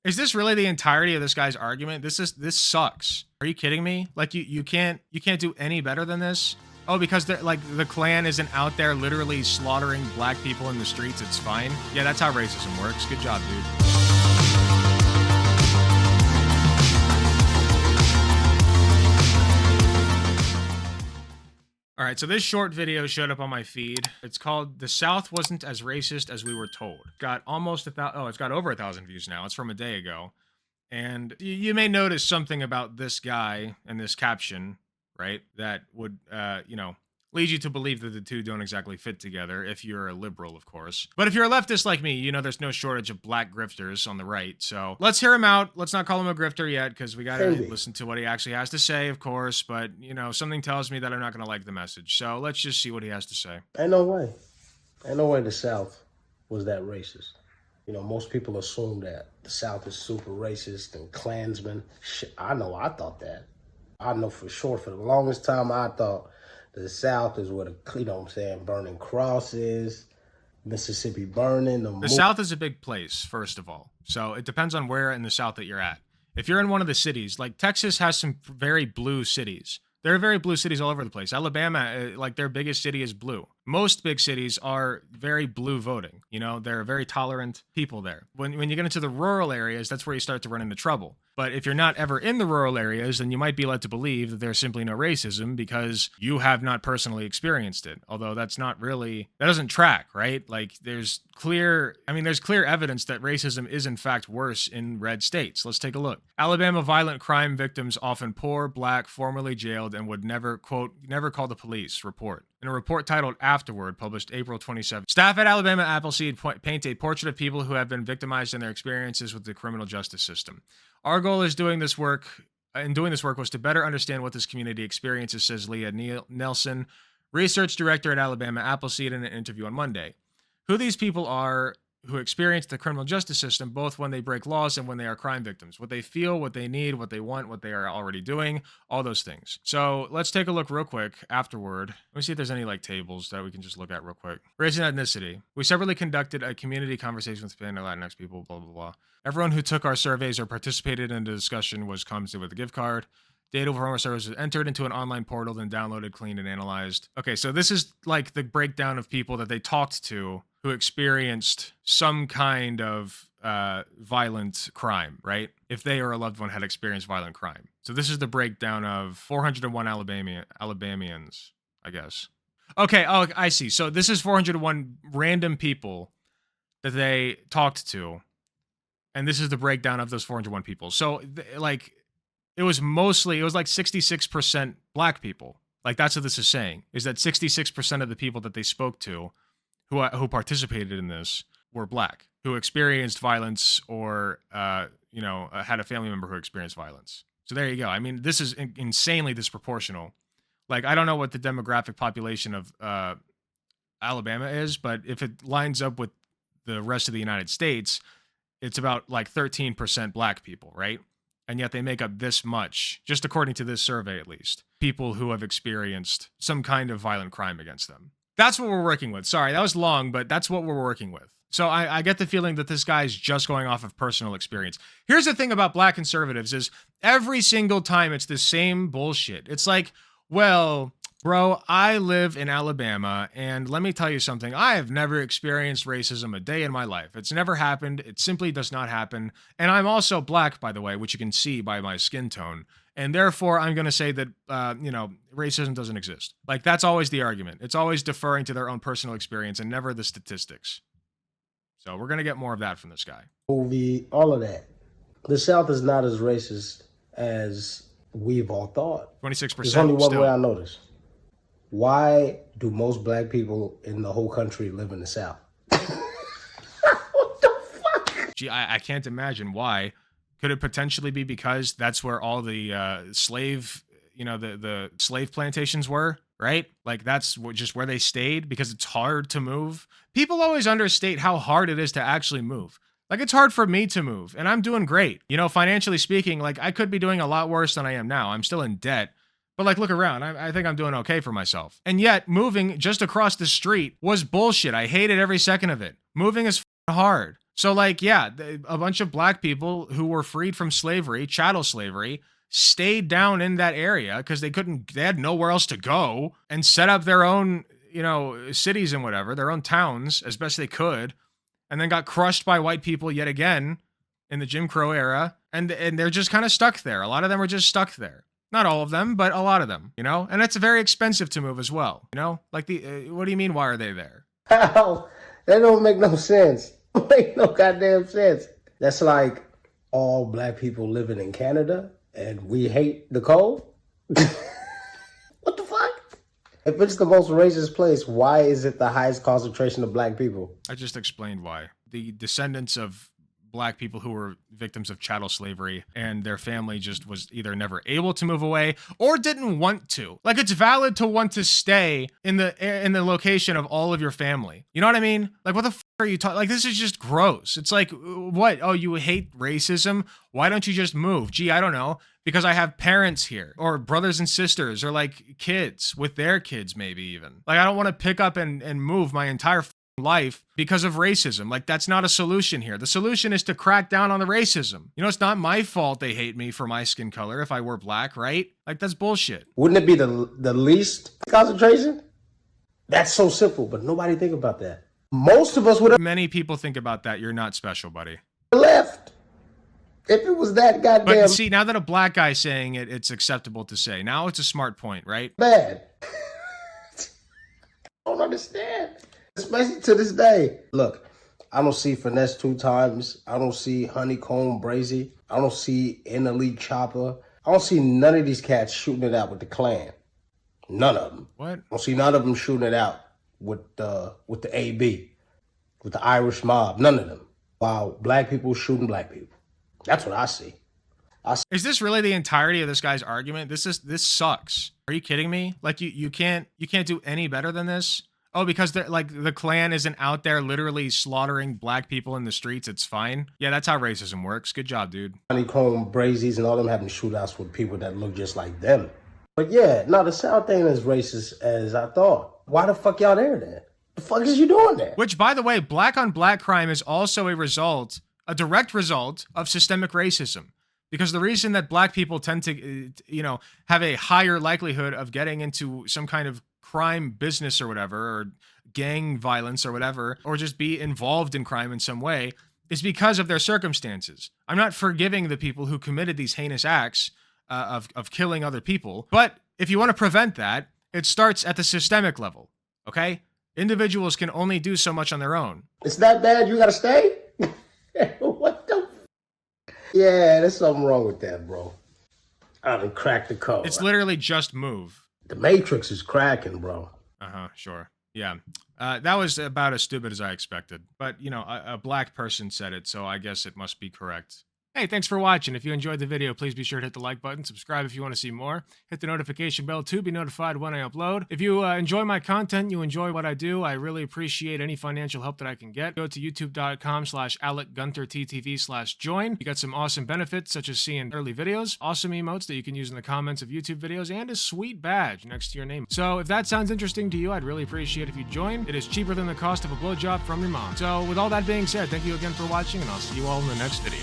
Is this really the entirety of this guy's argument? This sucks. Are you kidding me? Like you can't do any better than this? Oh, because they're like the Klan isn't out there literally slaughtering black people in the streets, it's fine. Yeah, that's how racism works. Good job, dude. All right, so this short video showed up on my feed. It's called "The South Wasn't as Racist as We Were Told." Got almost it's got over 1,000 views now. It's from a day ago. And you may notice something about this guy and this caption, right? That would, lead you to believe that the two don't exactly fit together if you're a liberal, of course. But if you're a leftist like me, you know there's no shortage of black grifters on the right. So let's hear him out. Let's not call him a grifter yet because we got to listen to what he actually has to say, of course. But, something tells me that I'm not going to like the message. So let's just see what he has to say. Ain't no way. Ain't no way the South was that racist. Most people assume that the South is super racist and Klansmen. Shit, I thought that. I know for sure for the longest time I thought the South is where burning crosses, Mississippi burning. The South is a big place, first of all. So it depends on where in the South that you're at. If you're in one of the cities, like Texas has some very blue cities. There are very blue cities all over the place. Alabama, like their biggest city is blue. Most big cities are very blue voting. They're very tolerant people there. When you get into the rural areas, that's where you start to run into trouble. But if you're not ever in the rural areas, then you might be led to believe that there's simply no racism because you have not personally experienced it. Although that doesn't track, right? Like there's clear evidence that racism is in fact worse in red states. Let's take a look. Alabama violent crime victims often poor, black, formerly jailed, and would never, quote, never call the police, report. In a report titled Afterward, published April 27, staff at Alabama Appleseed paint a portrait of people who have been victimized in their experiences with the criminal justice system. Our goal is doing this work was to better understand what this community experiences, says Leah Nelson, research director at Alabama Appleseed, in an interview on Monday. Who these people are who experience the criminal justice system, both when they break laws and when they are crime victims. What they feel, what they need, what they want, what they are already doing, all those things. So let's take a look real quick afterward. Let me see if there's any tables that we can just look at real quick. Race and ethnicity. We separately conducted a community conversation with Hispanic Latinx people, blah, blah, blah. Everyone who took our surveys or participated in the discussion was compensated with a gift card. Data from our service was entered into an online portal, then downloaded, cleaned, and analyzed. Okay, so this is the breakdown of people that they talked to who experienced some kind of violent crime, right? If they or a loved one had experienced violent crime. So this is the breakdown of 401 Alabamians, I guess. Okay, oh, I see. So this is 401 random people that they talked to, and this is the breakdown of those 401 people. So, it was like 66% black people. Like, that's what this is saying, is that 66% of the people that they spoke to who participated in this were black, who experienced violence or, had a family member who experienced violence. So there you go. I mean, this is insanely disproportional. Like, I don't know what the demographic population of Alabama is, but if it lines up with the rest of the United States, it's about 13% black people, right? And yet they make up this much, just according to this survey at least, people who have experienced some kind of violent crime against them. That's what we're working with. Sorry, that was long, but that's what we're working with. So I get the feeling that this guy's just going off of personal experience. Here's the thing about black conservatives is every single time it's the same bullshit. It's like, well, bro, I live in Alabama, and let me tell you something. I have never experienced racism a day in my life. It's never happened. It simply does not happen. And I'm also black, by the way, which you can see by my skin tone. And therefore, I'm going to say that, racism doesn't exist. Like, that's always the argument. It's always deferring to their own personal experience and never the statistics. So we're going to get more of that from this guy. Movie, all of that. The South is not as racist as we've all thought. 26%. There's only one way I know this. Why do most black people in the whole country live in the South? What the fuck? Gee, I can't imagine why. Could it potentially be because that's where all the slave plantations were, right? Like that's just where they stayed because it's hard to move. People always understate how hard it is to actually move. Like, it's hard for me to move, and I'm doing great. Financially speaking, I could be doing a lot worse than I am now. I'm still in debt. But look around. I think I'm doing okay for myself. And yet, moving just across the street was bullshit. I hated every second of it. Moving is hard. So like, yeah, a bunch of black people who were freed from slavery, chattel slavery, stayed down in that area because they had nowhere else to go, and set up their own, cities and whatever, their own towns as best they could, and then got crushed by white people yet again in the Jim Crow era. And they're just kind of stuck there. A lot of them are just stuck there. Not all of them, but a lot of them, and it's very expensive to move as well. Like what do you mean? Why are they there? How? That don't make no sense. Make no goddamn sense. That's like all black people living in Canada and we hate the cold? What the fuck? If it's the most racist place, why is it the highest concentration of black people? I just explained why. The descendants of black people who were victims of chattel slavery and their family just was either never able to move away or didn't want to. Like, it's valid to want to stay in the location of all of your family. You know what I mean? Like, what the fuck are you talking? Like, this is just gross. It's like, what? Oh, you hate racism? Why don't you just move? Gee, I don't know. Because I have parents here, or brothers and sisters, or like kids with their kids, maybe even. Like, I don't want to pick up and move my entire life because of racism. Like, that's not a solution here. The solution is to crack down on the racism. It's not my fault they hate me for my skin color if I were black, right? Like, that's bullshit. Wouldn't it be the least concentration? That's so simple, but nobody think about that. Most of us would have Many people think about that. You're not special, buddy. left. If it was that goddamn But see, now that a black guy's saying it, it's acceptable to say. Now it's a smart point, right? bad. I don't understand. Especially to this day. Look, I don't see Finesse 2 times. I don't see Honeycomb Brazy. I don't see In Elite Chopper. I don't see none of these cats shooting it out with the Klan. None of them. What? I don't see none of them shooting it out with the AB, with the Irish mob. None of them. While black people shooting black people. That's what I see. Is this really the entirety of this guy's argument? This sucks. Are you kidding me? Like, you can't do any better than this? Oh, because the Klan isn't out there literally slaughtering black people in the streets. It's fine. Yeah, that's how racism works. Good job, dude. Honeycomb Brazies and all them having shootouts with people that look just like them. But yeah, no, the South ain't as racist as I thought. Why the fuck y'all there then? The fuck is you doing there? Which, by the way, black on black crime is also a direct result of systemic racism. Because the reason that black people tend to, have a higher likelihood of getting into some kind of crime business or whatever, or gang violence or whatever, or just be involved in crime in some way, is because of their circumstances. I'm not forgiving the people who committed these heinous acts of killing other people. But if you want to prevent that, it starts at the systemic level, okay? Individuals can only do so much on their own. It's that bad you gotta stay? What the Yeah, there's something wrong with that, bro. I done cracked the code. It's literally just move. The Matrix is cracking, bro. Sure. Yeah. That was about as stupid as I expected. But, a black person said it, so I guess it must be correct. Hey, thanks for watching. If you enjoyed the video, please be sure to hit the like button, subscribe if you want to see more, hit the notification bell to be notified when I upload. If you enjoy my content, you enjoy what I do, I really appreciate any financial help that I can get. Go to youtube.com/AlecGunterTTV/join. You got some awesome benefits, such as seeing early videos, awesome emotes that you can use in the comments of YouTube videos, and a sweet badge next to your name. So if that sounds interesting to you, I'd really appreciate if you join. It is cheaper than the cost of a blowjob from your mom. So with all that being said, thank you again for watching, and I'll see you all in the next video.